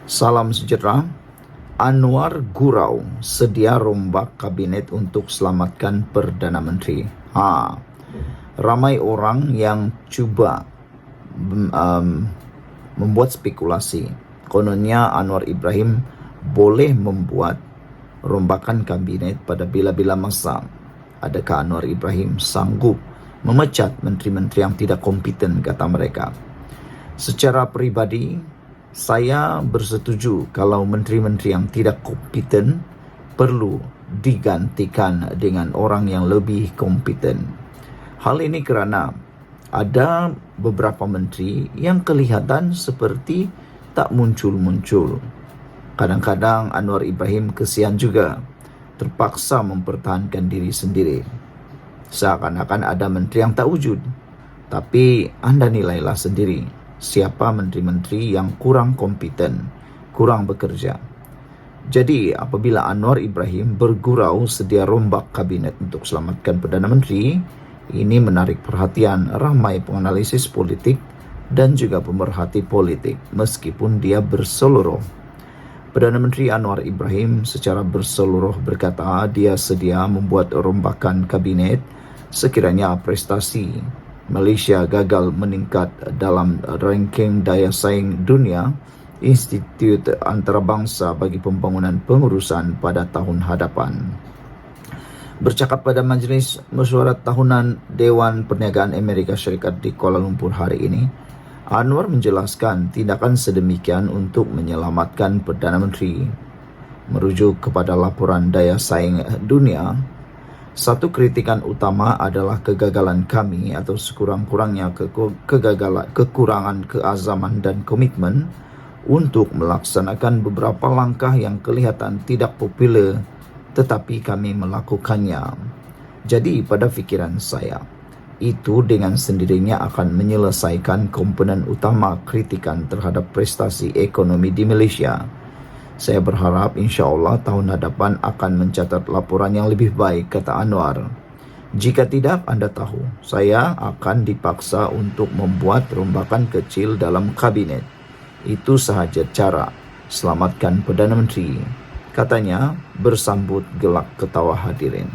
Salam sejahtera. Anwar gurau sedia rombak kabinet untuk selamatkan Perdana Menteri. Ramai orang yang cuba membuat spekulasi. Kononnya Anwar Ibrahim boleh membuat rombakan kabinet pada bila-bila masa. Adakah Anwar Ibrahim sanggup memecat menteri-menteri yang tidak kompeten, kata mereka. Secara peribadi, saya bersetuju kalau menteri-menteri yang tidak kompeten perlu digantikan dengan orang yang lebih kompeten. Hal ini kerana ada beberapa menteri yang kelihatan seperti tak muncul-muncul. Kadang-kadang Anwar Ibrahim kesian juga, terpaksa mempertahankan diri sendiri. Seakan-akan ada menteri yang tak wujud. Tapi anda nilailah sendiri, siapa menteri-menteri yang kurang kompeten, kurang bekerja. Jadi apabila Anwar Ibrahim bergurau sedia rombak kabinet untuk selamatkan Perdana Menteri, ini menarik perhatian ramai penganalisis politik dan juga pemerhati politik meskipun dia berseluruh. Perdana Menteri Anwar Ibrahim secara berseluruh berkata dia sedia membuat rombakan kabinet sekiranya prestasi Malaysia gagal meningkat dalam ranking daya saing dunia Institut Antarabangsa bagi Pembangunan Pengurusan pada tahun hadapan. Bercakap pada Majlis Mesyuarat Tahunan Dewan Perniagaan Amerika Syarikat di Kuala Lumpur hari ini, Anwar menjelaskan tindakan sedemikian untuk menyelamatkan Perdana Menteri. Merujuk kepada laporan daya saing dunia, satu kritikan utama adalah kegagalan kami atau sekurang-kurangnya kekurangan keazaman dan komitmen untuk melaksanakan beberapa langkah yang kelihatan tidak popular, tetapi kami melakukannya. Jadi pada fikiran saya, itu dengan sendirinya akan menyelesaikan komponen utama kritikan terhadap prestasi ekonomi di Malaysia. Saya berharap insya-Allah tahun hadapan akan mencatat laporan yang lebih baik, kata Anwar. Jika tidak, anda tahu, saya akan dipaksa untuk membuat rombakan kecil dalam kabinet. Itu sahaja cara selamatkan Perdana Menteri, katanya bersambut gelak ketawa hadirin.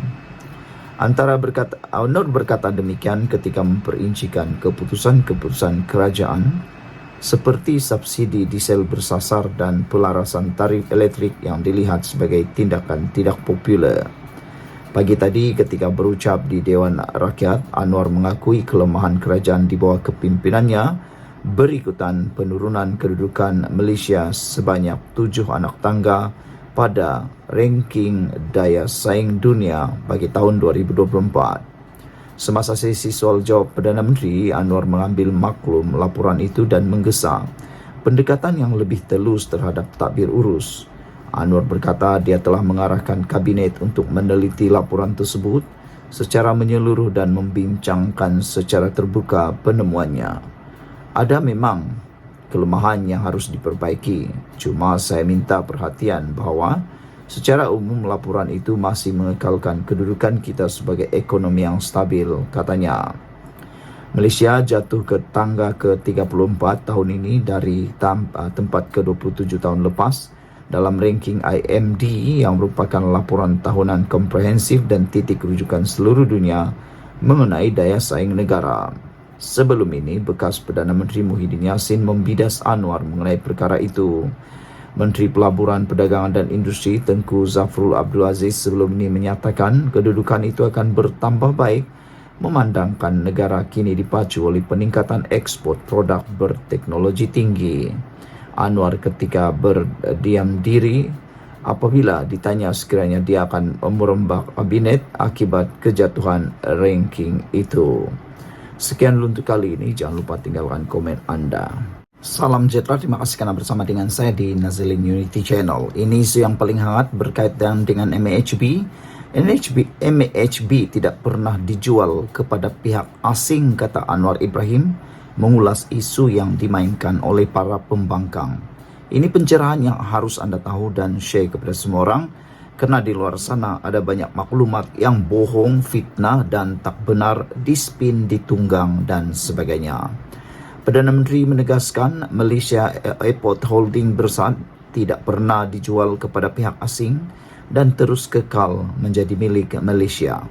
Anwar berkata demikian ketika memperincikan keputusan-keputusan kerajaan seperti subsidi diesel bersasar dan pelarasan tarif elektrik yang dilihat sebagai tindakan tidak popular. Pagi tadi ketika berucap di Dewan Rakyat, Anwar mengakui kelemahan kerajaan di bawah kepimpinannya berikutan penurunan kedudukan Malaysia sebanyak 7 anak tangga pada ranking daya saing dunia bagi tahun 2024. Semasa sesi soal jawab Perdana Menteri, Anwar mengambil maklum laporan itu dan menggesa pendekatan yang lebih telus terhadap tadbir urus. Anwar berkata dia telah mengarahkan kabinet untuk meneliti laporan tersebut secara menyeluruh dan membincangkan secara terbuka penemuannya. Ada memang kelemahan yang harus diperbaiki, cuma saya minta perhatian bahawa secara umum laporan itu masih mengekalkan kedudukan kita sebagai ekonomi yang stabil, katanya. Malaysia jatuh ke tangga ke-34 tahun ini dari tempat ke-27 tahun lepas dalam ranking IMD yang merupakan laporan tahunan komprehensif dan titik rujukan seluruh dunia mengenai daya saing negara. Sebelum ini, bekas Perdana Menteri Muhyiddin Yassin membidas Anwar mengenai perkara itu. Menteri Pelaburan, Perdagangan dan Industri Tengku Zafrul Abdul Aziz sebelum ini menyatakan kedudukan itu akan bertambah baik memandangkan negara kini dipacu oleh peningkatan ekspor produk berteknologi tinggi. Anwar ketika berdiam diri apabila ditanya sekiranya dia akan merombak kabinet akibat kejatuhan ranking itu. Sekian untuk kali ini, jangan lupa tinggalkan komen anda. Salam sejahtera, terima kasih karena bersama dengan saya di Nazilin Unity Channel. Ini isu yang paling hangat berkaitan dengan MAHB. MAHB tidak pernah dijual kepada pihak asing, kata Anwar Ibrahim, mengulas isu yang dimainkan oleh para pembangkang. Ini pencerahan yang harus anda tahu dan share kepada semua orang, karena di luar sana ada banyak maklumat yang bohong, fitnah dan tak benar, dispin, ditunggang dan sebagainya. Perdana Menteri menegaskan Malaysia Airport Holding tidak pernah dijual kepada pihak asing dan terus kekal menjadi milik Malaysia.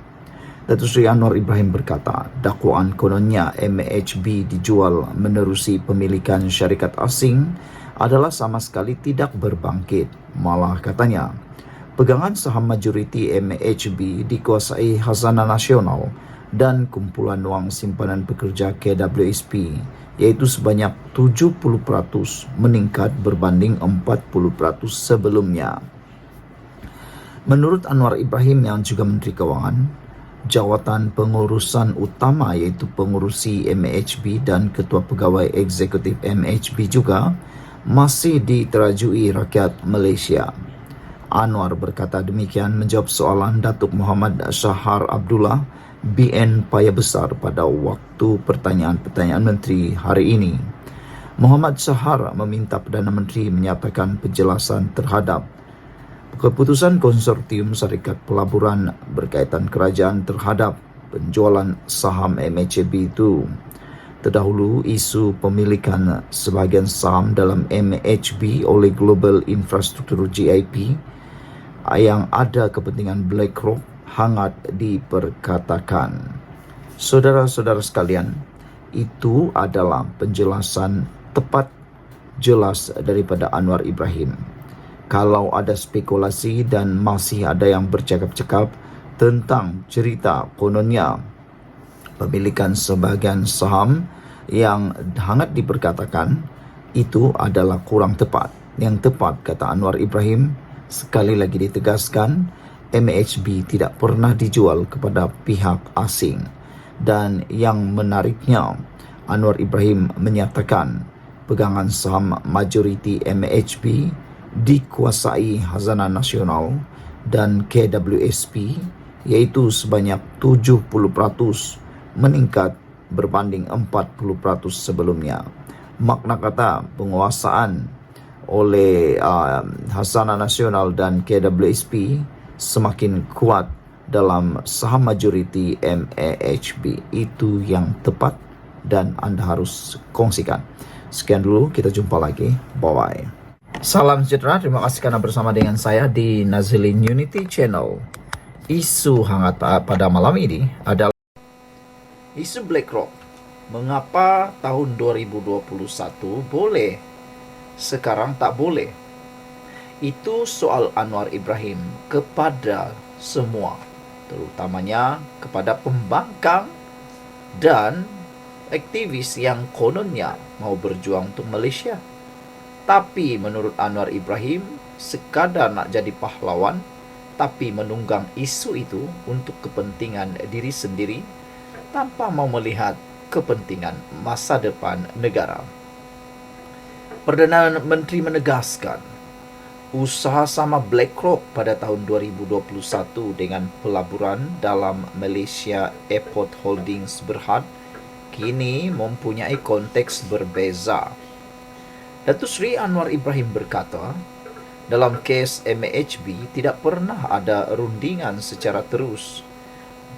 Datuk Seri Anwar Ibrahim berkata, dakwaan kononnya MHB dijual menerusi pemilikan syarikat asing adalah sama sekali tidak berbangkit. Malah katanya, pegangan saham majoriti MHB dikuasai Khazanah Nasional dan kumpulan wang simpanan pekerja KWSP, iaitu sebanyak 70% meningkat berbanding 40% sebelumnya. Menurut Anwar Ibrahim yang juga Menteri Kewangan, jawatan pengurusan utama iaitu pengurusi MHB dan Ketua Pegawai Eksekutif MHB juga masih diterajui rakyat Malaysia. Anwar berkata demikian menjawab soalan Datuk Muhammad Shahar Abdullah BN Paya Besar pada waktu pertanyaan-pertanyaan menteri hari ini. Muhammad Shahar meminta Perdana Menteri menyatakan penjelasan terhadap keputusan konsortium syarikat pelaburan berkaitan kerajaan terhadap penjualan saham MHB itu. Terdahulu, isu pemilikan sebahagian saham dalam MHB oleh Global Infrastructure GIP yang ada kepentingan BlackRock hangat diperkatakan. Saudara-saudara sekalian, itu adalah penjelasan tepat jelas daripada Anwar Ibrahim. Kalau ada spekulasi dan masih ada yang bercakap-cakap tentang cerita kononnya pemilikan sebahagian saham yang hangat diperkatakan, itu adalah kurang tepat. Yang tepat, kata Anwar Ibrahim, sekali lagi ditegaskan, MHB tidak pernah dijual kepada pihak asing. Dan yang menariknya, Anwar Ibrahim menyatakan pegangan saham majoriti MHB dikuasai Khazanah Nasional dan KWSP, iaitu sebanyak 70% meningkat berbanding 40% sebelumnya. Makna kata penguasaan oleh Khazanah Nasional dan KWSP semakin kuat dalam saham majoriti MHB. Itu yang tepat dan anda harus kongsikan. Sekian dulu, kita jumpa lagi. Bye-bye. Salam sejahtera, terima kasih karena bersama dengan saya di Nazilin Unity Channel. Isu hangat pada malam ini adalah isu BlackRock. Mengapa tahun 2021 boleh, sekarang tak boleh? Itu soal Anwar Ibrahim kepada semua, terutamanya kepada pembangkang dan aktivis yang kononnya mau berjuang untuk Malaysia. Tapi menurut Anwar Ibrahim, sekadar nak jadi pahlawan, tapi menunggang isu itu untuk kepentingan diri sendiri tanpa mau melihat kepentingan masa depan negara. Perdana Menteri menegaskan, usaha sama BlackRock pada tahun 2021 dengan pelaburan dalam Malaysia Airport Holdings Berhad kini mempunyai konteks berbeza. Datuk Seri Anwar Ibrahim berkata, dalam kes MHB tidak pernah ada rundingan secara terus.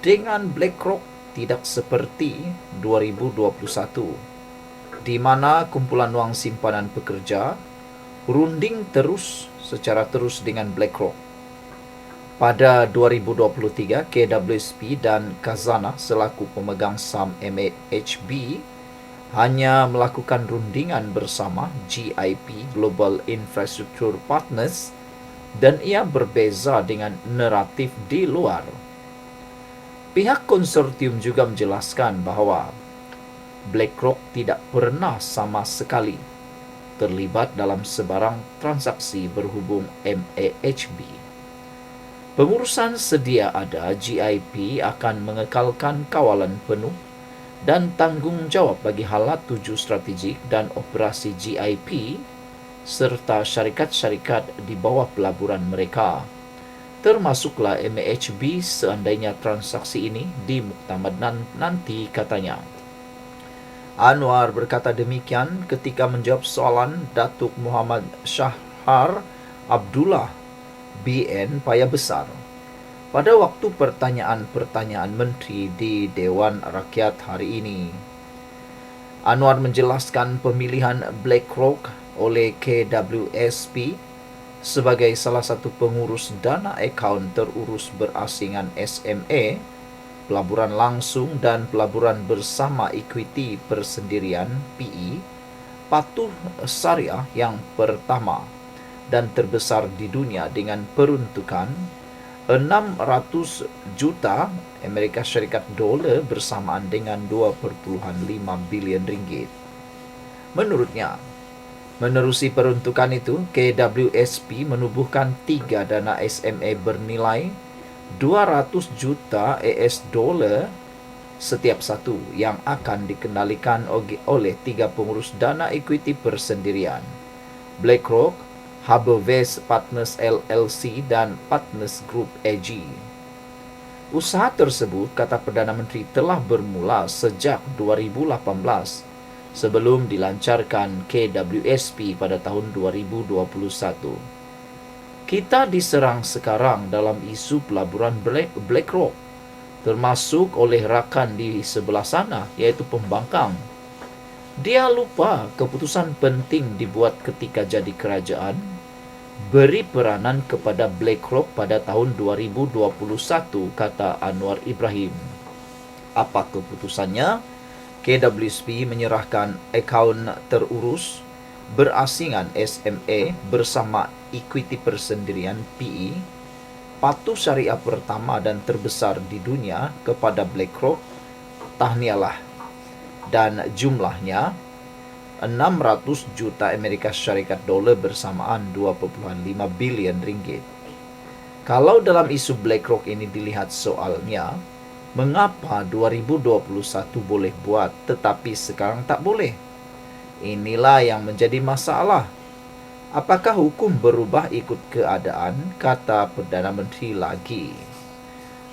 Dengan BlackRock tidak seperti 2021, di mana kumpulan wang simpanan pekerja runding secara terus dengan BlackRock. Pada 2023, KWSP dan Khazanah selaku pemegang saham MHB hanya melakukan rundingan bersama GIP Global Infrastructure Partners dan ia berbeza dengan naratif di luar. Pihak konsortium juga menjelaskan bahawa BlackRock tidak pernah sama sekali terlibat dalam sebarang transaksi berhubung MHB. Pengurusan sedia ada, GIP akan mengekalkan kawalan penuh dan tanggungjawab bagi halat tuju strategik dan operasi GIP serta syarikat-syarikat di bawah pelaburan mereka, termasuklah MHB seandainya transaksi ini dimuktamad nanti, katanya. Anwar berkata demikian ketika menjawab soalan Datuk Muhammad Shahar Abdullah BN Paya Besar pada waktu pertanyaan-pertanyaan menteri di Dewan Rakyat hari ini. Anwar menjelaskan pemilihan BlackRock oleh KWSP Sebagai salah satu pengurus dana akaun terurus berasingan SMA, pelaburan langsung dan pelaburan bersama equity persendirian PE, Patuh Syariah yang pertama dan terbesar di dunia dengan peruntukan 600 juta Amerika Syarikat dolar bersamaan dengan 2,5 bilion ringgit. Menurutnya, menerusi peruntukan itu, KWSP menubuhkan 3 dana SMA bernilai 200 juta US dolar setiap satu yang akan dikendalikan oleh 3 pengurus dana equity persendirian: BlackRock, Habervest Partners LLC dan Partners Group AG. Usaha tersebut, kata Perdana Menteri, telah bermula sejak 2018 sebelum dilancarkan KWSP pada tahun 2021. Kita diserang sekarang dalam isu pelaburan BlackRock, termasuk oleh rakan di sebelah sana, yaitu pembangkang. Dia lupa keputusan penting dibuat ketika jadi kerajaan, beri peranan kepada BlackRock pada tahun 2021, kata Anwar Ibrahim. Apa keputusannya? KWSP menyerahkan akaun terurus berasingan SMA bersama equity persendirian PE, Patuh Syariah pertama dan terbesar di dunia, kepada BlackRock. Tahnialah. Dan jumlahnya 600 juta Amerika Syarikat dolar bersamaan 2,5 bilion ringgit. Kalau dalam isu BlackRock ini dilihat soalnya, mengapa 2021 boleh buat tetapi sekarang tak boleh? Inilah yang menjadi masalah. Apakah hukum berubah ikut keadaan? Kata Perdana Menteri lagi.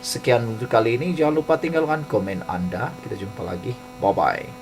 Sekian untuk kali ini. Jangan lupa tinggalkan komen Anda. Kita jumpa lagi. Bye-bye.